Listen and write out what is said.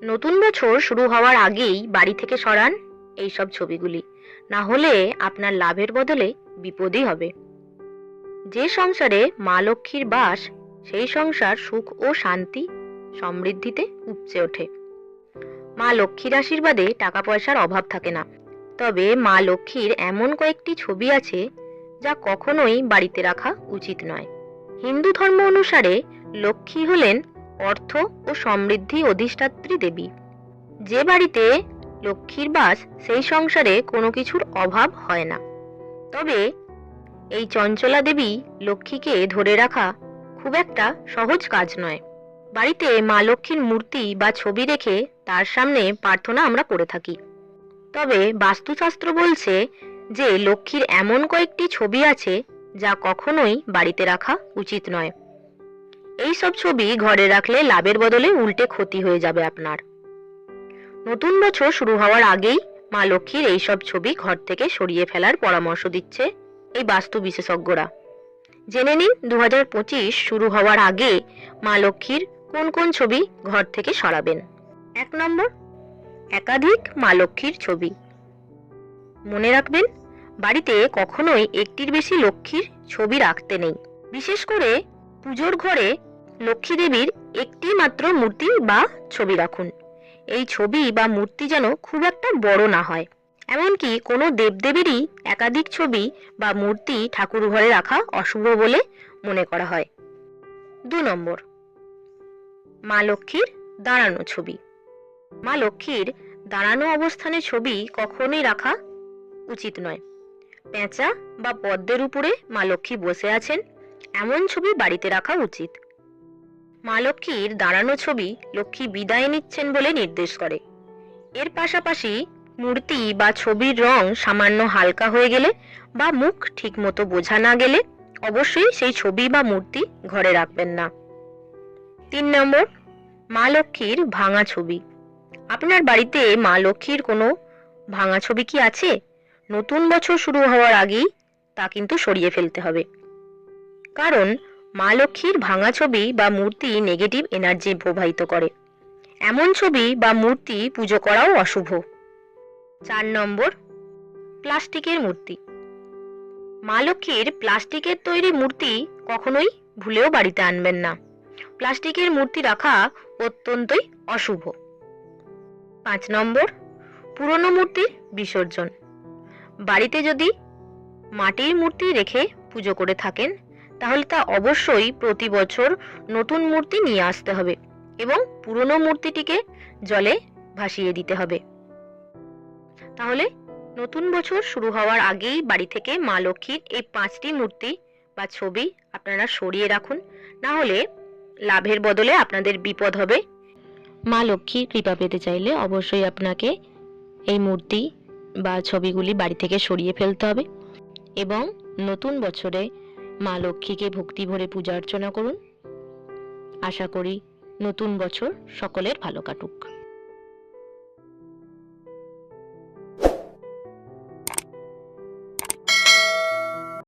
নতুন বছর শুরু হওয়ার আগেই বাড়ি থেকে সরান এই সব ছবিগুলি, না হলে আপনার লাভের বদলে বিপদই হবে। যে সংসারে মা লক্ষ্মীর বাস, সেই সংসার সুখ ও শান্তি সমৃদ্ধিতে উপচে ওঠে। মা লক্ষ্মীর আশীর্বাদে টাকা পয়সার অভাব থাকে না। তবে মা লক্ষ্মীর এমন কয়েকটি ছবি আছে যা কখনোই বাড়িতে রাখা উচিত নয়। হিন্দু ধর্ম অনুসারে লক্ষ্মী হলেন অর্থ ও সমৃদ্ধি অধিষ্ঠাত্রী দেবী। যে বাড়িতে লক্ষ্মীর বাস, সেই সংসারে কোনো কিছুর অভাব হয় না। তবে এই চঞ্চলা দেবী লক্ষ্মীকে ধরে রাখা খুব একটা সহজ কাজ নয়। বাড়িতে মা লক্ষ্মীর মূর্তি বা ছবি রেখে তার সামনে প্রার্থনা আমরা করে থাকি। তবে বাস্তুশাস্ত্র বলছে যে লক্ষ্মীর এমন কয়েকটি ছবি আছে যা কখনোই বাড়িতে রাখা উচিত নয়। এই সব ছবি ঘরে রাখলে লাভের বদলে উল্টে ক্ষতি হয়ে যাবে আপনার। নতুন বছর শুরু হওয়ার আগেই মা লক্ষ্মীর এই সব ছবি ঘর থেকে সরিয়ে ফেলার পরামর্শ দিচ্ছে এই বাস্তু বিশেষজ্ঞরা। জেনে নিন 2025 শুরু হওয়ার আগে মা লক্ষ্মীর কোন কোন ছবি ঘর থেকে সরাবেন। 1 নম্বর, একাধিক মা লক্ষ্মীর ছবি। মনে রাখবেন, বাড়িতে কখনোই একটির বেশি লক্ষ্মীর ছবি রাখতে নেই। বিশেষ করে পুজোর ঘরে লক্ষ্মী দেবীর একটি মাত্র মূর্তি বা ছবি রাখুন। এই ছবি বা মূর্তি যেন খুব একটা বড় না হয়। এমনকি কোনো দেবদেবীরই একাধিক ছবি বা মূর্তি ঠাকুর ঘরে রাখা অশুভ বলে মনে করা হয়। 2 নম্বর, মা লক্ষ্মীর দাঁড়ানো ছবি। মা লক্ষ্মীর দাঁড়ানো অবস্থানে ছবি কখনোই রাখা উচিত নয়। পেঁচা বা পদ্মের উপরে মা লক্ষ্মী বসে আছেন এমন ছবি বাড়িতে রাখা উচিত। মা লক্ষ্মীর দাঁড়ানো ছবি লক্ষ্মী বিদায় নিচ্ছেন বলে নির্দেশ করে। এর পাশাপাশি মূর্তি বা ছবির রং সামান্য হালকা হয়ে গেলে বা মুখ ঠিকমতো বোঝা না গেলে অবশ্যই সেই ছবি বা মূর্তি ঘরে রাখবেন না। 3 নম্বর, মা লক্ষ্মীর ভাঙা ছবি। আপনার বাড়িতে মা লক্ষ্মীর কোনো ভাঙা ছবি কি আছে? নতুন বছর শুরু হওয়ার আগেই তা কিন্তু সরিয়ে ফেলতে হবে। কারণ মা লক্ষ্মীর ভাঙা ছবি বা মূর্তি নেগেটিভ এনার্জি প্রবাহিত করে। এমন ছবি বা মূর্তি পুজো করাও অশুভ। 4 নম্বর, প্লাস্টিকের মূর্তি। মা লক্ষ্মীর প্লাস্টিকের তৈরি মূর্তি কখনোই ভুলেও বাড়িতে আনবেন না। প্লাস্টিকের মূর্তি রাখা অত্যন্তই অশুভ। 5 নম্বর, পুরনো মূর্তি বিসর্জন। বাড়িতে যদি মাটির মূর্তি রেখে পুজো করে থাকেন, তাহলে তা অবশ্যই প্রতি বছর নতুন মূর্তি নিয়ে আসতে হবে এবং পুরনো মূর্তিটিকে জলে ভাসিয়ে দিতে হবে। তাহলে নতুন বছর শুরু হওয়ার আগেই বাড়ি থেকে মা লক্ষ্মীর এই 5টি মূর্তি বা ছবি আপনারা সরিয়ে রাখুন, না হলে লাভের বদলে আপনাদের বিপদ হবে। মা লক্ষ্মীর কৃপা পেতে চাইলে অবশ্যই আপনাকে এই মূর্তি বা ছবিগুলি বাড়ি থেকে সরিয়ে ফেলতে হবে এবং নতুন বছরে মা লক্ষ্মীকে ভক্তি ভরে পূজা অর্চনা করুন। আশা করি নতুন বছর সকলের ভালো কাটুক।